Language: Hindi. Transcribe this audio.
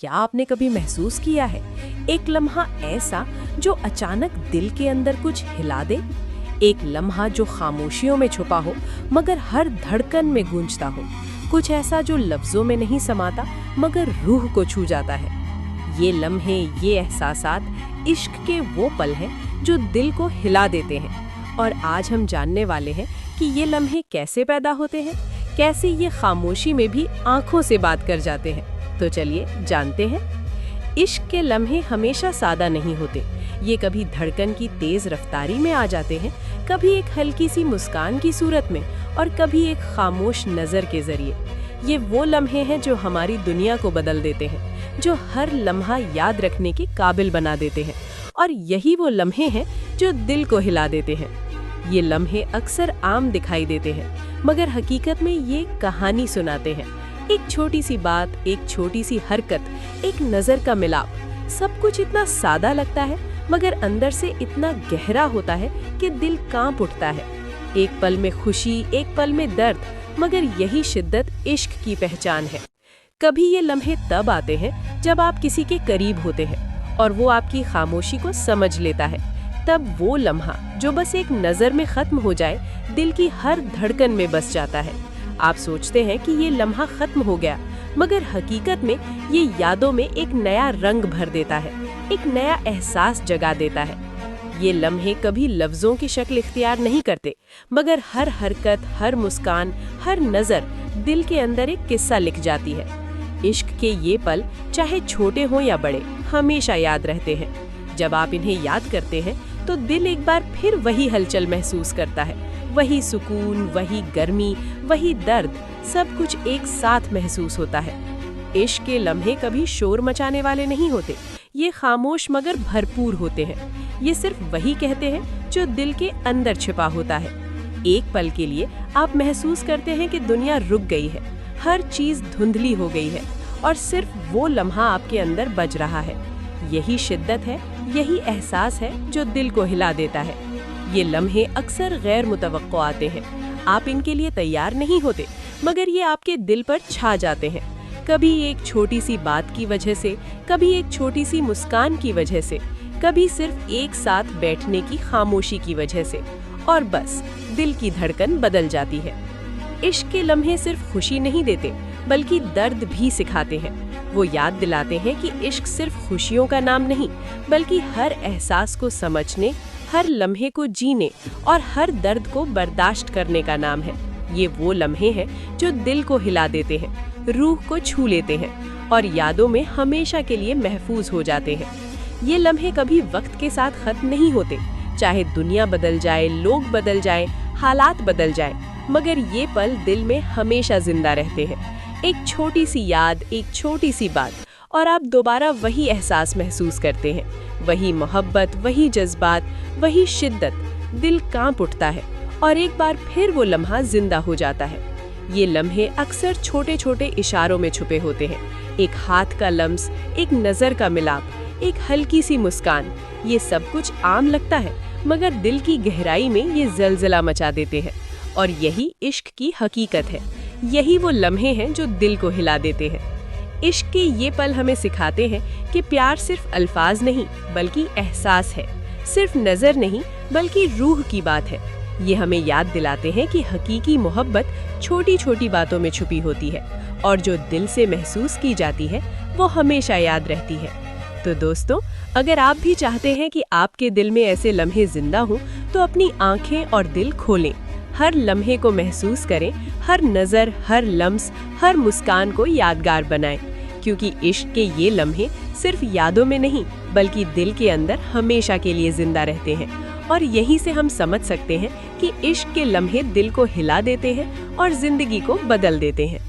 क्या आपने कभी महसूस किया है एक लम्हा ऐसा जो अचानक दिल के अंदर कुछ हिला दे? एक लम्हा जो खामोशियों में छुपा हो मगर हर धड़कन में गूंजता हो। कुछ ऐसा जो लफ्जों में नहीं समाता मगर रूह को छू जाता है। ये लम्हे, ये एहसासात इश्क के वो पल हैं जो दिल को हिला देते हैं। और आज हम जानने वाले हैं कि ये लम्हे कैसे पैदा होते हैं, कैसे ये खामोशी में भी आंखों से बात कर जाते हैं। तो चलिए जानते हैं। इश्क के लम्हे हमेशा सादा नहीं होते। ये कभी धड़कन की तेज रफ्तारी में आ जाते हैं, कभी एक हल्की सी मुस्कान की सूरत में और कभी एक खामोश नज़र के जरिए। ये वो लम्हे हैं जो हमारी दुनिया को बदल देते हैं, जो हर लम्हा याद रखने के काबिल बना देते हैं। और यही वो लम्हे हैं जो दिल को हिला देते हैं। ये लम्हे अक्सर आम दिखाई देते हैं मगर हकीकत में ये कहानी सुनाते हैं। एक छोटी सी बात, एक छोटी सी हरकत, एक नज़र का मिलाप, सब कुछ इतना सादा लगता है मगर अंदर से इतना गहरा होता है कि दिल कांप उठता है। एक पल में खुशी, एक पल में दर्द, मगर यही शिद्दत इश्क की पहचान है। कभी ये लम्हे तब आते हैं जब आप किसी के करीब होते हैं और वो आपकी खामोशी को समझ लेता है। तब वो लम्हा जो बस एक नज़र में ख़त्म हो जाए, दिल की हर धड़कन में बस जाता है। आप सोचते हैं कि ये लम्हा ख़त्म हो गया, मगर हकीकत में ये यादों में एक नया रंग भर देता है, एक नया एहसास जगा देता है। ये लम्हे कभी लफ्ज़ों की शक्ल इख्तियार नहीं करते, मगर हर हरकत, हर मुस्कान, हर नज़र दिल के अंदर एक किस्सा लिख जाती है। इश्क के ये पल चाहे छोटे हों या बड़े, हमेशा याद रहते हैं। जब आप इन्हें याद करते हैं तो दिल एक बार फिर वही हलचल महसूस करता है। वही सुकून, वही गर्मी, वही दर्द, सब कुछ एक साथ महसूस होता है। इश्क के लम्हे कभी शोर मचाने वाले नहीं होते। ये खामोश मगर भरपूर होते हैं। ये सिर्फ वही कहते हैं जो दिल के अंदर छिपा होता है। एक पल के लिए आप महसूस करते हैं कि दुनिया रुक गई है, हर चीज़ धुंधली हो गई है और सिर्फ वो लम्हा आपके अंदर बज रहा है। यही शिद्दत है, यही एहसास है जो दिल को हिला देता है। ये लम्हे अक्सर गैर मुतवक्को आते हैं। आप इनके लिए तैयार नहीं होते, मगर ये आपके दिल पर छा जाते हैं। कभी एक छोटी सी बात की वजह से, कभी एक छोटी सी मुस्कान की वजह से, कभी सिर्फ एक साथ बैठने की खामोशी की वजह से, और बस दिल की धड़कन बदल जाती है। इश्क के लम्हे सिर्फ खुशी नहीं देते बल्कि दर्द भी सिखाते हैं। वो याद दिलाते हैं कि इश्क सिर्फ खुशियों का नाम नहीं, बल्कि हर एहसास को समझने, हर लम्हे को जीने और हर दर्द को बर्दाश्त करने का नाम है। ये वो लम्हे हैं जो दिल को हिला देते हैं, रूह को छू लेते हैं और यादों में हमेशा के लिए महफूज हो जाते हैं। ये लम्हे कभी वक्त के साथ खत्म नहीं होते, चाहे दुनिया बदल जाए, लोग बदल जाएं, हालात बदल जाएं, मगर ये पल दिल में हमेशा जिंदा रहते हैं। एक छोटी सी याद, एक छोटी सी बात और आप दोबारा वही एहसास महसूस करते हैं। वही मोहब्बत, वही जज्बात, वही शिद्दत। दिल कांप उठता है और एक बार फिर वो लम्हा जिंदा हो जाता है। ये लम्हे अक्सर छोटे छोटे इशारों में छुपे होते हैं। एक हाथ का लम्स, एक नज़र का मिलाप, एक हल्की सी मुस्कान। ये सब कुछ आम लगता है मगर दिल की गहराई में ये जलजला मचा देते हैं। और यही इश्क की हकीकत है। यही वो लम्हे हैं जो दिल को हिला देते हैं। इश्क के ये पल हमें सिखाते हैं कि प्यार सिर्फ अल्फाज नहीं बल्कि एहसास है, सिर्फ नज़र नहीं बल्कि रूह की बात है। ये हमें याद दिलाते हैं कि हकीकी मोहब्बत छोटी छोटी बातों में छुपी होती है और जो दिल से महसूस की जाती है वो हमेशा याद रहती है। तो दोस्तों, अगर आप भी चाहते हैं कि आपके दिल में ऐसे लम्हे जिंदा हों तो अपनी आंखें और दिल खोलें। हर लम्हे को महसूस करें, हर नज़र, हर लम्स, हर मुस्कान को यादगार बनाएं, क्योंकि इश्क के ये लम्हे सिर्फ यादों में नहीं बल्कि दिल के अंदर हमेशा के लिए जिंदा रहते हैं। और यहीं से हम समझ सकते हैं कि इश्क के लम्हे दिल को हिला देते हैं और जिंदगी को बदल देते हैं।